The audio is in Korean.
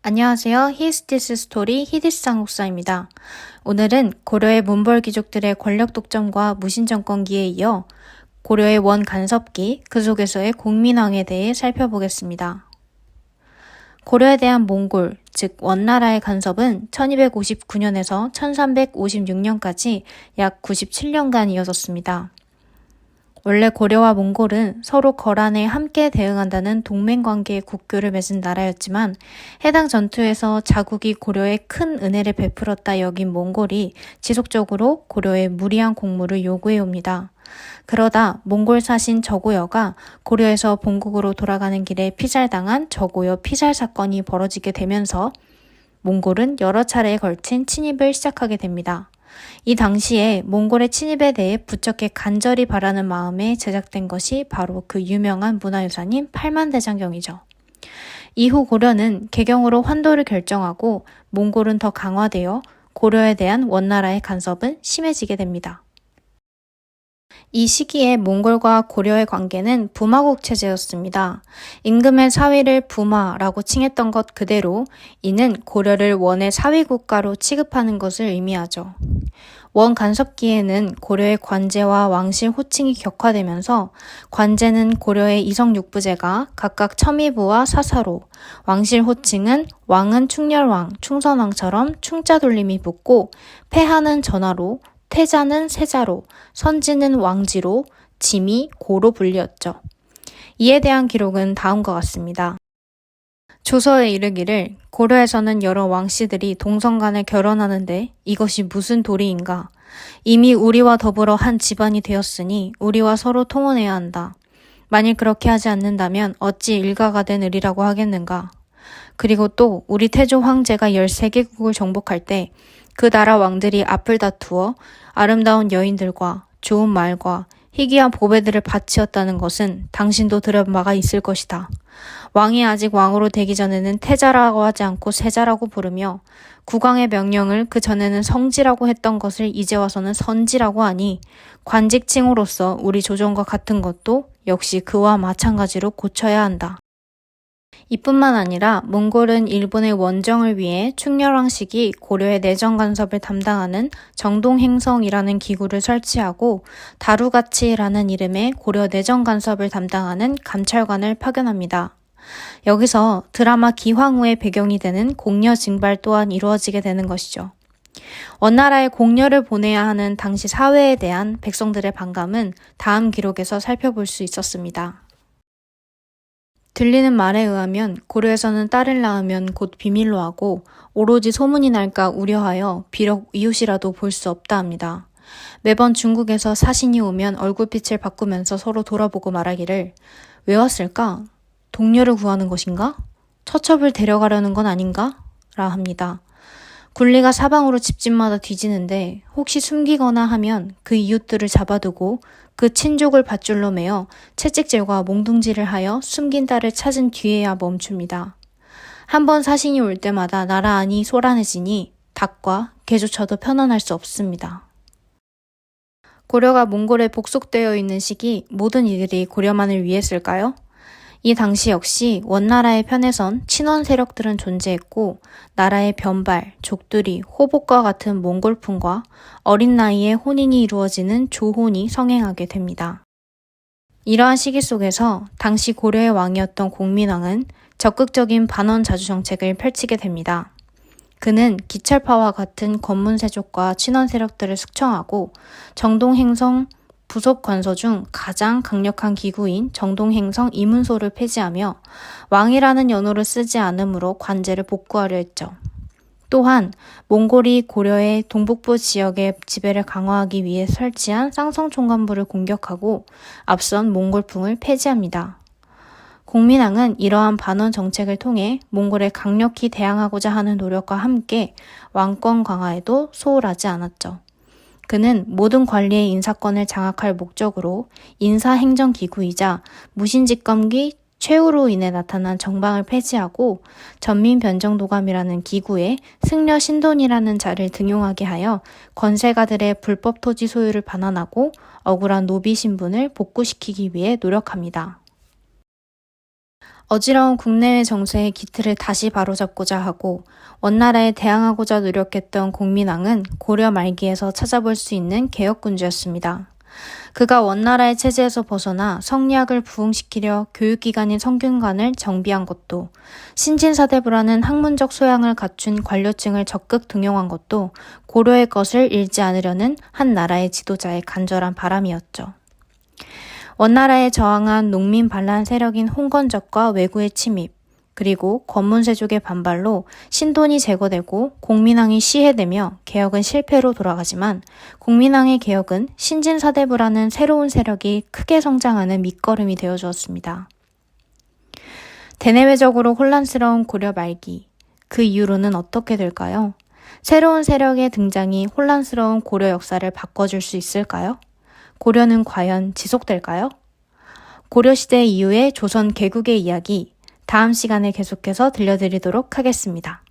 안녕하세요. 히스티스 스토리 히디스 한국사입니다. 오늘은 고려의 몬골 귀족들의 권력 독점과 무신 정권기에 이어 고려의 원 간섭기, 그 속에서의 공민왕에 대해 살펴보겠습니다. 고려에 대한 몽골, 즉 원나라의 간섭은 1259년에서 1356년까지 약 97년간 이어졌습니다. 원래 고려와 몽골은 서로 거란에 함께 대응한다는 동맹관계의 국교를 맺은 나라였지만 해당 전투에서 자국이 고려에 큰 은혜를 베풀었다 여긴 몽골이 지속적으로 고려에 무리한 공무를 요구해옵니다. 그러다 몽골 사신 저고여가 고려에서 본국으로 돌아가는 길에 피살당한 저고여 피살 사건이 벌어지게 되면서 몽골은 여러 차례에 걸친 침입을 시작하게 됩니다. 이 당시에 몽골의 침입에 대해 부쩍게 간절히 바라는 마음에 제작된 것이 바로 그 유명한 문화유산인 팔만대장경이죠. 이후 고려는 개경으로 환도를 결정하고 몽골은 더 강화되어 고려에 대한 원나라의 간섭은 심해지게 됩니다. 이 시기에 몽골과 고려의 관계는 부마국 체제였습니다. 임금의 사위를 부마라고 칭했던 것 그대로 이는 고려를 원의 사위 국가로 취급하는 것을 의미하죠. 원 간섭기에는 고려의 관제와 왕실 호칭이 격화되면서 관제는 고려의 이성 육부제가 각각 첨의부와 사사로, 왕실 호칭은 왕은 충렬왕, 충선왕처럼 충자 돌림이 붙고 폐하는 전하로, 태자는 세자로, 선지는 왕지로, 짐이 고로 불리었죠. 이에 대한 기록은 다음과 같습니다. 조서에 이르기를 고려에서는 여러 왕씨들이 동성간에 결혼하는데 이것이 무슨 도리인가. 이미 우리와 더불어 한 집안이 되었으니 우리와 서로 통혼해야 한다. 만일 그렇게 하지 않는다면 어찌 일가가 된 을이라고 하겠는가. 그리고 또 우리 태조 황제가 13개국을 정복할 때 그 나라 왕들이 앞을 다투어 아름다운 여인들과 좋은 말과 희귀한 보배들을 바치었다는 것은 당신도 들은 바가 있을 것이다. 왕이 아직 왕으로 되기 전에는 태자라고 하지 않고 세자라고 부르며 국왕의 명령을 그 전에는 성지라고 했던 것을 이제 와서는 선지라고 하니 관직칭으로서 우리 조정과 같은 것도 역시 그와 마찬가지로 고쳐야 한다. 이뿐만 아니라 몽골은 일본의 원정을 위해 충렬왕 시기 고려의 내정 간섭을 담당하는 정동행성이라는 기구를 설치하고 다루가치라는 이름의 고려 내정 간섭을 담당하는 감찰관을 파견합니다. 여기서 드라마 기황후의 배경이 되는 공녀 징발 또한 이루어지게 되는 것이죠. 원나라에 공녀를 보내야 하는 당시 사회에 대한 백성들의 반감은 다음 기록에서 살펴볼 수 있었습니다. 들리는 말에 의하면 고려에서는 딸을 낳으면 곧 비밀로 하고 오로지 소문이 날까 우려하여 비록 이웃이라도 볼 수 없다 합니다. 매번 중국에서 사신이 오면 얼굴빛을 바꾸면서 서로 돌아보고 말하기를 왜 왔을까? 동료를 구하는 것인가? 처첩을 데려가려는 건 아닌가? 라 합니다. 군리가 사방으로 집집마다 뒤지는데 혹시 숨기거나 하면 그 이웃들을 잡아두고 그 친족을 밧줄로 매어 채찍질과 몽둥질을 하여 숨긴 딸을 찾은 뒤에야 멈춥니다. 한번 사신이 올 때마다 나라 안이 소란해지니 닭과 개조차도 편안할 수 없습니다. 고려가 몽골에 복속되어 있는 시기 모든 이들이 고려만을 위했을까요? 이 당시 역시 원나라의 편에선 친원 세력들은 존재했고 나라의 변발, 족두리, 호복과 같은 몽골풍과 어린 나이에 혼인이 이루어지는 조혼이 성행하게 됩니다. 이러한 시기 속에서 당시 고려의 왕이었던 공민왕은 적극적인 반원 자주 정책을 펼치게 됩니다. 그는 기철파와 같은 권문세족과 친원 세력들을 숙청하고 정동행성 부속 관서 중 가장 강력한 기구인 정동행성 이문소를 폐지하며 왕이라는 연호를 쓰지 않으므로 관제를 복구하려 했죠. 또한 몽골이 고려의 동북부 지역의 지배를 강화하기 위해 설치한 쌍성총관부를 공격하고 앞선 몽골풍을 폐지합니다. 공민왕은 이러한 반원 정책을 통해 몽골에 강력히 대항하고자 하는 노력과 함께 왕권 강화에도 소홀하지 않았죠. 그는 모든 관리의 인사권을 장악할 목적으로 인사행정기구이자 무신직검기 최후로 인해 나타난 정방을 폐지하고 전민변정도감이라는 기구에 승려신돈이라는 자를 등용하게 하여 권세가들의 불법 토지 소유를 반환하고 억울한 노비 신분을 복구시키기 위해 노력합니다. 어지러운 국내외 정세의 기틀을 다시 바로잡고자 하고 원나라에 대항하고자 노력했던 공민왕은 고려 말기에서 찾아볼 수 있는 개혁군주였습니다. 그가 원나라의 체제에서 벗어나 성리학을 부흥시키려 교육기관인 성균관을 정비한 것도, 신진사대부라는 학문적 소양을 갖춘 관료층을 적극 등용한 것도 고려의 것을 잃지 않으려는 한 나라의 지도자의 간절한 바람이었죠. 원나라에 저항한 농민 반란 세력인 홍건적과 왜구의 침입, 그리고 권문세족의 반발로 신돈이 제거되고 공민왕이 시해되며 개혁은 실패로 돌아가지만 공민왕의 개혁은 신진사대부라는 새로운 세력이 크게 성장하는 밑거름이 되어주었습니다. 대내외적으로 혼란스러운 고려 말기, 그 이후로는 어떻게 될까요? 새로운 세력의 등장이 혼란스러운 고려 역사를 바꿔줄 수 있을까요? 고려는 과연 지속될까요? 고려시대 이후의 조선 개국의 이야기, 다음 시간에 계속해서 들려드리도록 하겠습니다.